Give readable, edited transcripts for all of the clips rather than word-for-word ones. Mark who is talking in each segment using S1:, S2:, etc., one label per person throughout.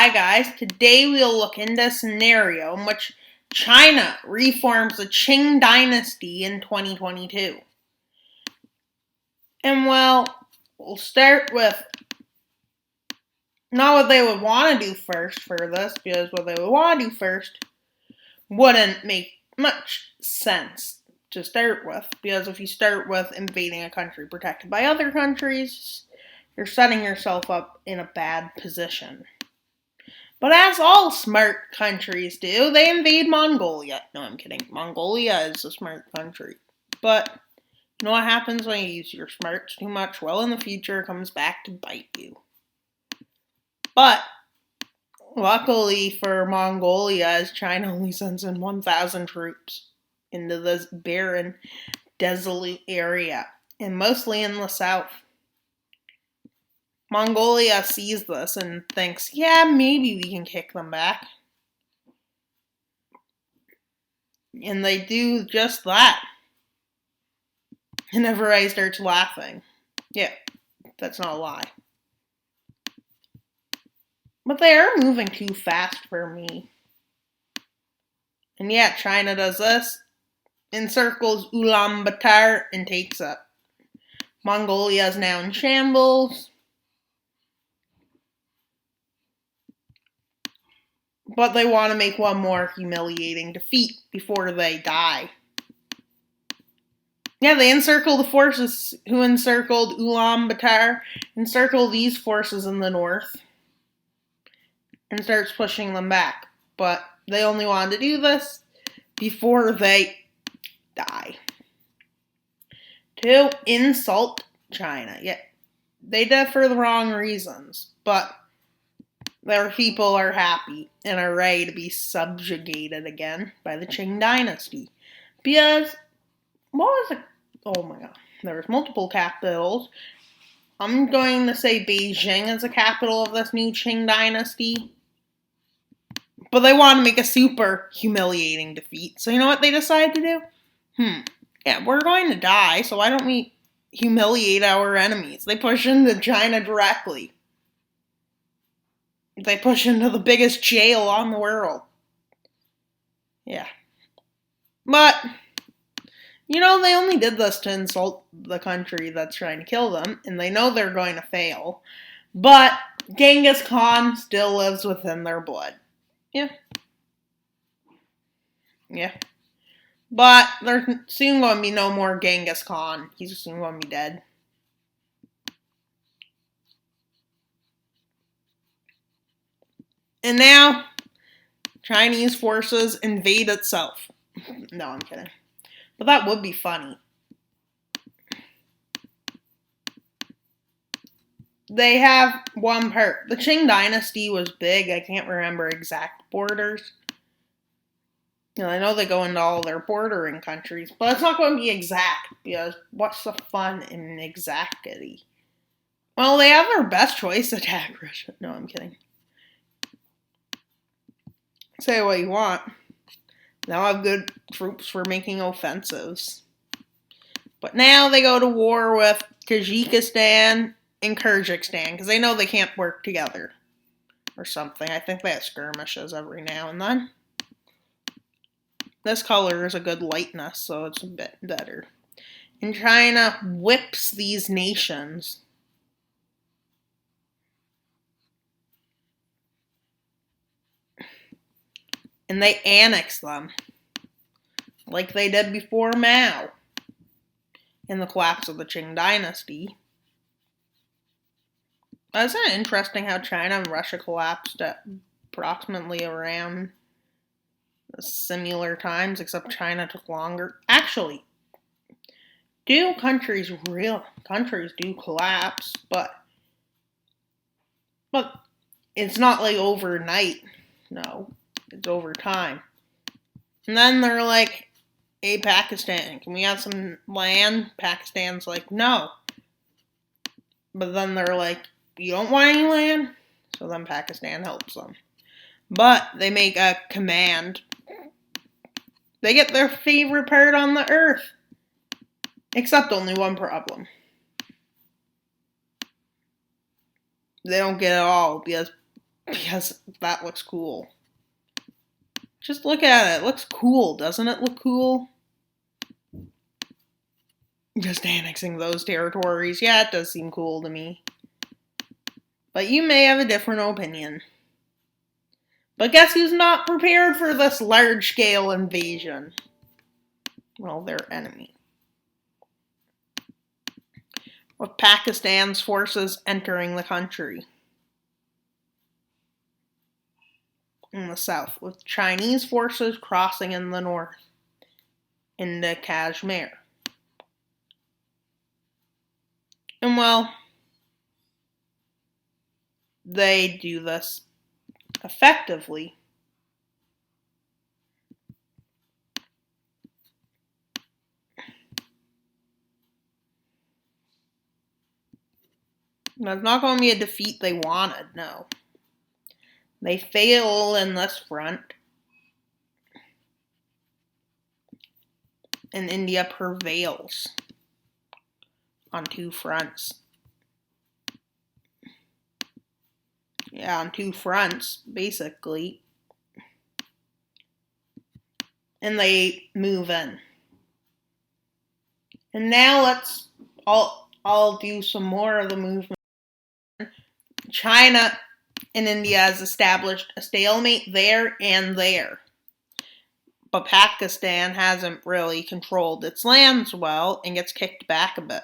S1: Hi guys, today we'll look into a scenario in which China reforms the Qing Dynasty in 2022. And we'll start with not what they would want to do first for this, because what they would want to do first wouldn't make much sense to start with, because if you start with invading a country protected by other countries, you're setting yourself up in a bad position. But as all smart countries do, they invade Mongolia. No, I'm kidding. Mongolia is a smart country. But you know what happens when you use your smarts too much? Well, in the future, it comes back to bite you. But luckily for Mongolia, as China only sends in 1,000 troops into this barren, desolate area, and mostly in the south. Mongolia sees this and thinks, yeah, maybe we can kick them back. And they do just that. And everybody starts laughing. Yeah, that's not a lie. But they are moving too fast for me. And yeah, China does this, encircles Ulaanbaatar and takes it. Mongolia is now in shambles. But they want to make one more humiliating defeat before they die. Yeah, they encircle the forces who encircled Ulaanbaatar, encircle these forces in the north, and starts pushing them back. But they only wanted to do this before they die. To insult China. Yeah, they did it for the wrong reasons, but their people are happy and are ready to be subjugated again by the Qing Dynasty. Because, what was it? Oh my god, there's multiple capitals. I'm going to say Beijing is the capital of this new Qing Dynasty. But they want to make a super humiliating defeat. So you know what they decide to do? Yeah, we're going to die, so why don't we humiliate our enemies? They push into China directly. They push into the biggest jail on the world. Yeah. But, you know, they only did this to insult the country that's trying to kill them, and they know they're going to fail. But Genghis Khan still lives within their blood. Yeah. But there's soon going to be no more Genghis Khan. He's soon going to be dead. And now, Chinese forces invade itself. No, I'm kidding. But that would be funny. They have one part. The Qing Dynasty was big. I can't remember exact borders. You know, I know they go into all their bordering countries, but it's not going to be exact, because what's the fun in exactity? Well, they have their best choice, attack Russia. No, I'm kidding. Say what you want. They'll have good troops for making offensives. But now they go to war with Tajikistan and Kyrgyzstan, because they know they can't work together. Or something. I think they have skirmishes every now and then. This color is a good lightness, so it's a bit better. And China whips these nations. And they annex them. Like they did before Mao. In the collapse of the Qing Dynasty. Isn't it interesting how China and Russia collapsed at approximately around similar times, except China took longer? Actually, countries do collapse, but it's not like overnight. No, it's over time. And then they're like, hey, Pakistan, can we have some land? Pakistan's like, no. But then they're like, you don't want any land? So then Pakistan helps them. But they make a command. They get their favorite part on the earth. Except only one problem. They don't get it all, because because that looks cool. Just look at it. It looks cool. Doesn't it look cool? Just annexing those territories. Yeah, it does seem cool to me. But you may have a different opinion. But guess who's not prepared for this large-scale invasion? Well, their enemy. With Pakistan's forces entering the country. In the south, with Chinese forces crossing in the north into Kashmir. And well, they do this effectively. That's not going to be a defeat they wanted, no. They fail in this front. And India prevails on two fronts. Yeah, on two fronts, basically. And they move in. And now I'll do some more of the movement. China and India has established a stalemate there and there. But Pakistan hasn't really controlled its lands well and gets kicked back a bit.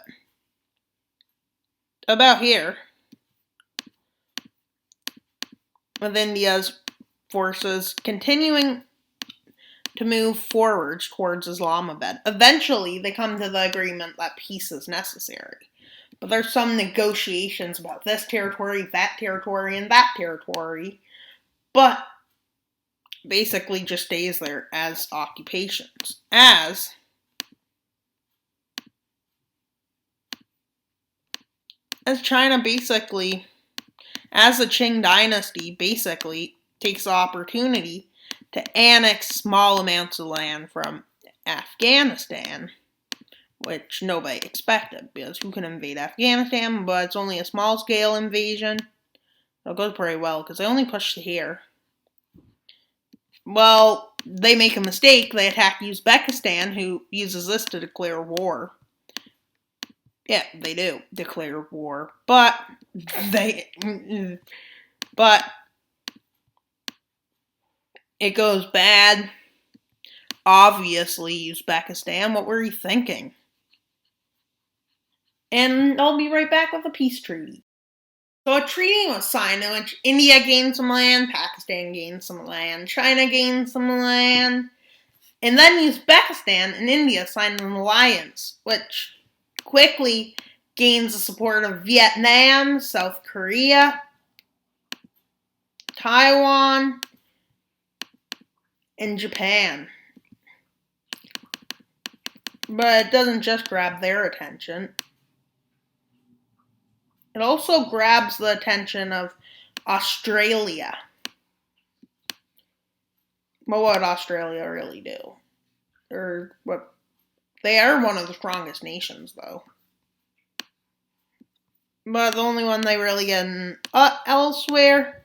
S1: About here. With India's forces continuing to move forwards towards Islamabad. Eventually, they come to the agreement that peace is necessary. But there's some negotiations about this territory, that territory, and that territory. But basically just stays there as occupations. As China basically, as the Qing Dynasty basically takes the opportunity to annex small amounts of land from Afghanistan, which nobody expected, because who can invade Afghanistan? But it's only a small-scale invasion. So it goes pretty well, because they only push to here. Well, they make a mistake. They attack Uzbekistan, who uses this to declare war. Yeah, they do declare war. But it goes bad. Obviously, Uzbekistan, what were you thinking? And I'll be right back with a peace treaty. So a treaty was signed in which India gained some land, Pakistan gained some land, China gained some land, and then Uzbekistan and India signed an alliance, which quickly gains the support of Vietnam, South Korea, Taiwan, and Japan. But it doesn't just grab their attention. It also grabs the attention of Australia. But what would Australia really do? They are one of the strongest nations, though. But the only one they really get elsewhere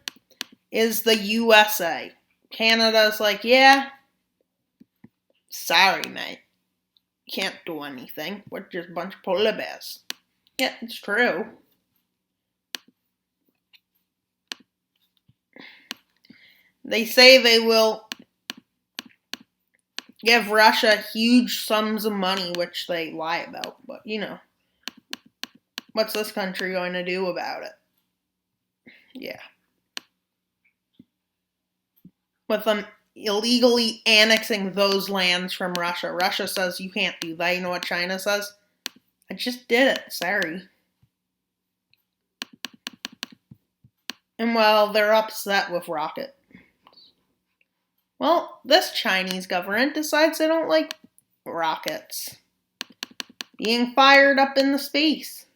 S1: is the USA. Canada's like, yeah, sorry, mate. Can't do anything. We're just a bunch of polar bears. Yeah, it's true. They say they will give Russia huge sums of money, which they lie about. But, what's this country going to do about it? Yeah. With them illegally annexing those lands from Russia. Russia says you can't do that. You know what China says? I just did it. Sorry. And well, they're upset with rocket. Well, this Chinese government decides they don't like rockets being fired up into space.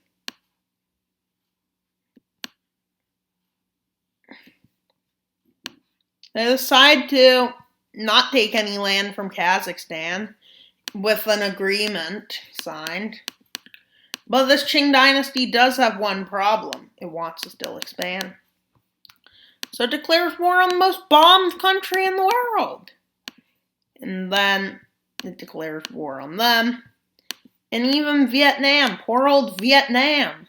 S1: They decide to not take any land from Kazakhstan with an agreement signed. But this Qing Dynasty does have one problem. It wants to still expand. So it declares war on the most bombed country in the world. And then it declares war on them. And even Vietnam, poor old Vietnam.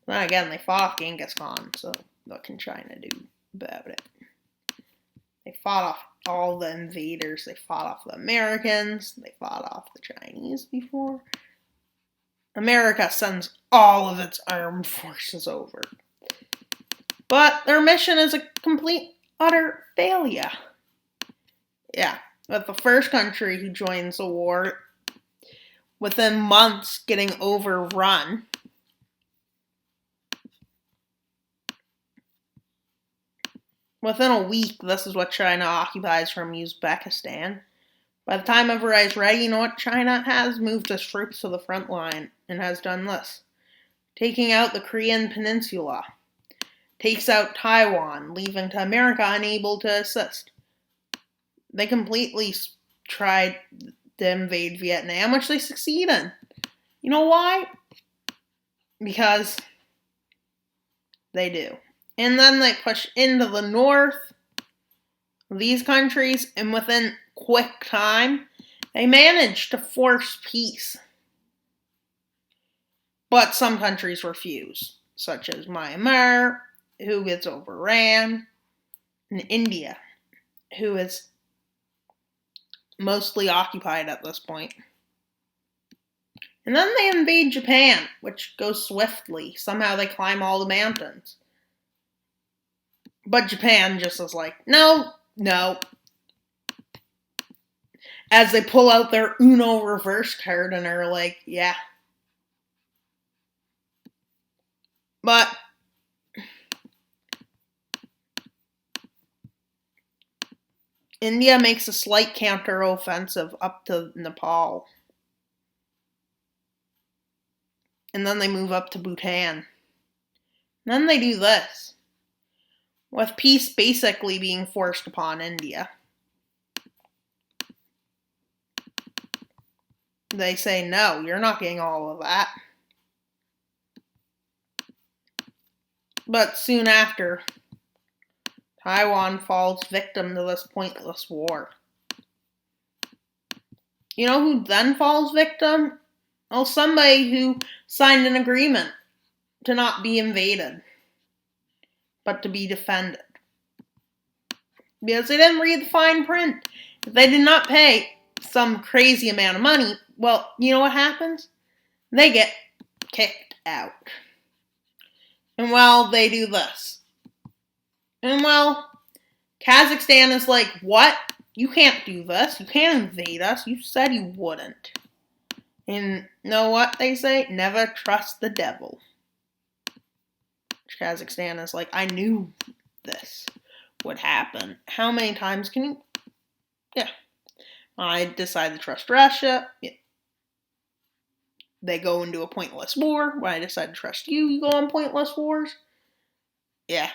S1: Then again, they fought off Genghis Khan, so what can China do about it? They fought off all the invaders. They fought off the Americans. They fought off the Chinese before. America sends all of its armed forces over. But their mission is a complete, utter failure. Yeah, but the first country who joins the war, within months getting overrun. Within a week, this is what China occupies from Uzbekistan. By the time everybody's ready, you know what China has? Moved its troops to the front line and has done this. Taking out the Korean Peninsula. Takes out Taiwan, leaving to America unable to assist. They completely tried to invade Vietnam, which they succeed in. You know why? Because they do. And then they push into the north of these countries, and within quick time, they manage to force peace. But some countries refuse, such as Myanmar, who gets overran, and India, who is mostly occupied at this point. And then they invade Japan, which goes swiftly. Somehow they climb all the mountains. But Japan just is like, no. As they pull out their Uno reverse card and are like, yeah. But India makes a slight counter-offensive up to Nepal. And then they move up to Bhutan. And then they do this, with peace basically being forced upon India. They say, no, you're not getting all of that. But soon after, Taiwan falls victim to this pointless war. You know who then falls victim? Well, somebody who signed an agreement to not be invaded, but to be defended. Because they didn't read the fine print. If they did not pay some crazy amount of money, well, you know what happens? They get kicked out. And well, they do this. And well, Kazakhstan is like, what? You can't do this. You can't invade us. You said you wouldn't. And you know what they say? Never trust the devil. Kazakhstan is like, I knew this would happen. How many times can you? Yeah. I decide to trust Russia. Yeah. They go into a pointless war. When I decide to trust you, you go on pointless wars. Yeah.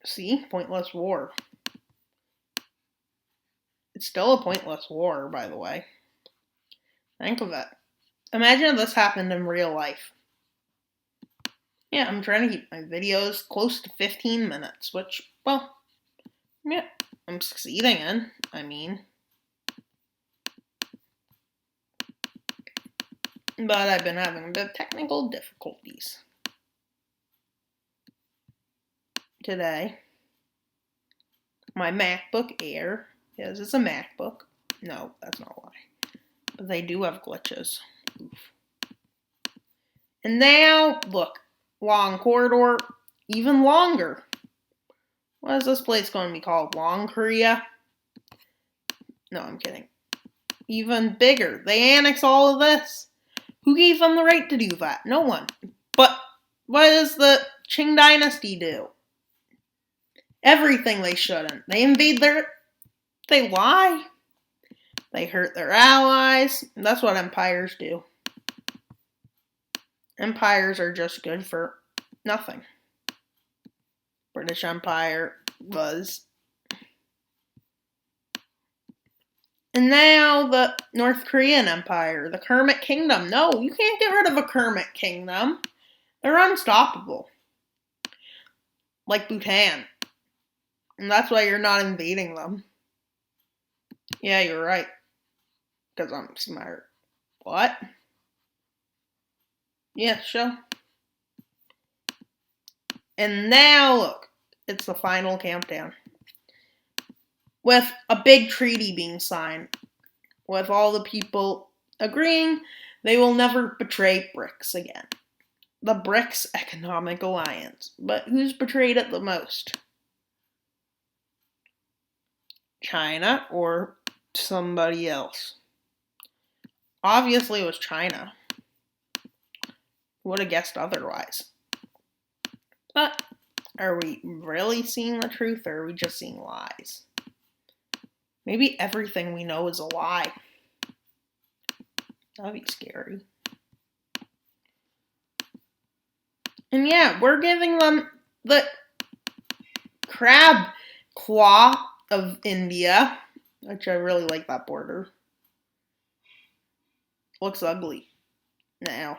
S1: See? Pointless war. It's still a pointless war, by the way. Think of it. Imagine if this happened in real life. Yeah, I'm trying to keep my videos close to 15 minutes, which, well, yeah, I'm succeeding in. I mean. But I've been having a bit of technical difficulties today. My MacBook Air, yes, it's a MacBook. No, that's not why. But they do have glitches. Oof. And now, look, long corridor, even longer. What is this place going to be called? Long Korea? No, I'm kidding. Even bigger. They annex all of this. Who gave them the right to do that? No one. But what does the Qing Dynasty do? Everything they shouldn't. They invade they lie. They hurt their allies. That's what empires do. Empires are just good for nothing. British Empire was. And now the North Korean Empire, the Kermit Kingdom. No, you can't get rid of a Kermit Kingdom. They're unstoppable. Like Bhutan. And that's why you're not invading them. Yeah, you're right. Because I'm smart. What? Yeah, sure. And now, look. It's the final countdown. With a big treaty being signed. With all the people agreeing they will never betray BRICS again. The BRICS Economic Alliance. But who's betrayed it the most? China or somebody else? Obviously it was China. Would have guessed otherwise. But are we really seeing the truth or are we just seeing lies? Maybe everything we know is a lie. That'd be scary. And yeah, we're giving them the crab claw of India, which I really like that border. Looks ugly now.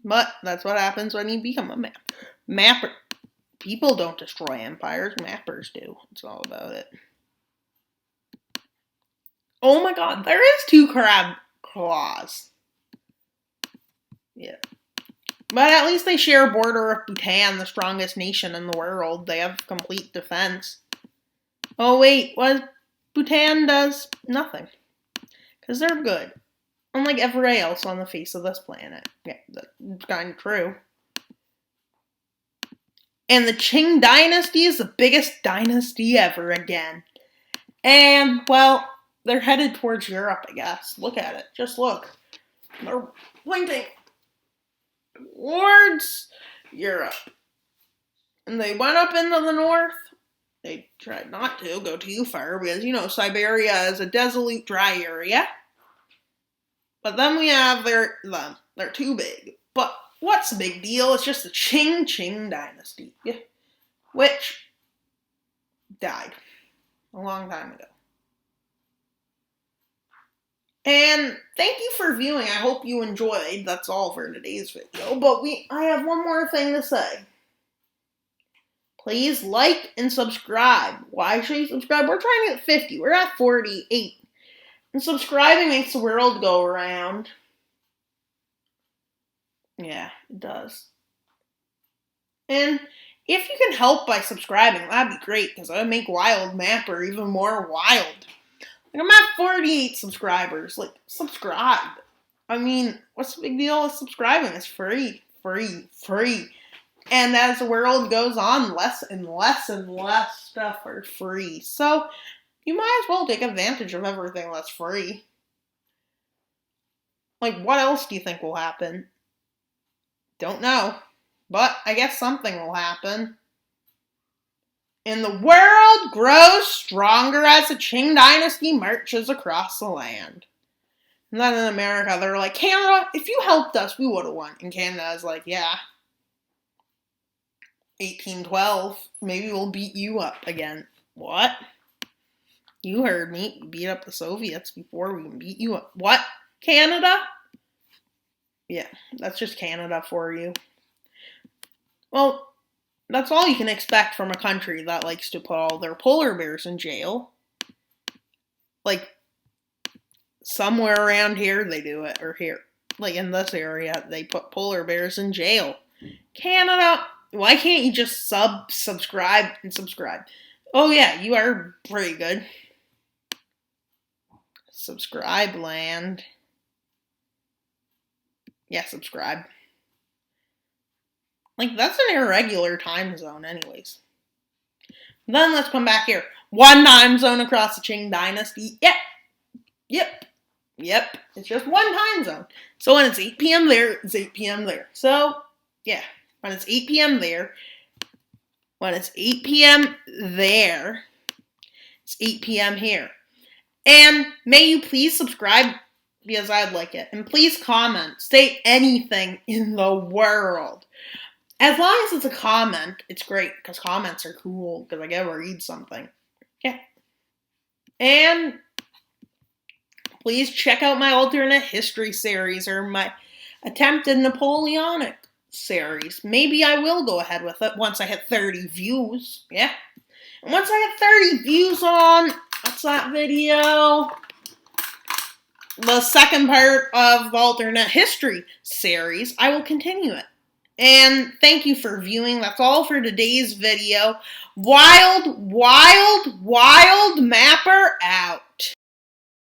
S1: But that's what happens when you become a mapper. People don't destroy empires, mappers do. It's all about it. Oh my god, there is 2 crab claws. Yeah. But at least they share a border with Bhutan, the strongest nation in the world. They have complete defense. Oh wait, what Bhutan does? Nothing. Because they're good. Unlike everybody else on the face of this planet. Yeah, that's kind of true. And the Qing Dynasty is the biggest dynasty ever again. And, well, they're headed towards Europe, I guess. Look at it. Just look. They're pointing towards Europe. And they went up into the north. They tried not to go too far because, Siberia is a desolate, dry area. But then we have them. They're too big. But what's the big deal? It's just the Qing Dynasty, which died a long time ago. And thank you for viewing. I hope you enjoyed. That's all for today's video. But I have one more thing to say. Please like and subscribe. Why should you subscribe? We're trying to get 50. We're at 48. And subscribing makes the world go around. Yeah, it does. And if you can help by subscribing, that'd be great, because that would make Wild Mapper even more wild. Like, I'm at 48 subscribers. Like, subscribe. I mean, what's the big deal with subscribing? It's free. Free. And as the world goes on, less and less and less stuff are free. So, you might as well take advantage of everything that's free. Like, what else do you think will happen? Don't know. But I guess something will happen. And the world grows stronger as the Qing Dynasty marches across the land. And then in America, they're like, Canada, if you helped us, we would have won. And Canada's like, yeah. 1812, maybe we'll beat you up again. What? You heard me. We beat up the Soviets before we can beat you up. What? Canada? Yeah, that's just Canada for you. Well, that's all you can expect from a country that likes to put all their polar bears in jail. Like, somewhere around here they do it, or here. Like, in this area, they put polar bears in jail. Canada, why can't you just subscribe, and subscribe? Oh yeah, you are pretty good. Subscribe land. Yeah, subscribe. Like, that's an irregular time zone anyways. Then let's come back here. One time zone across the Qing Dynasty. Yep. It's just one time zone. So when it's 8 p.m. there, it's 8 p.m. there. So, yeah. When it's 8 p.m. there, when it's 8 p.m. there, it's 8 p.m. here. And may you please subscribe, because I'd like it. And please comment. Say anything in the world. As long as it's a comment, it's great, because comments are cool, because I get to read something. Yeah. And please check out my alternate history series, or my attempted Napoleonic series. Maybe I will go ahead with it once I hit 30 views. Yeah. And once I hit 30 views on, what's that video? The second part of the alternate history series, I will continue it. And thank you for viewing. That's all for today's video. Wild, wild, wild mapper out.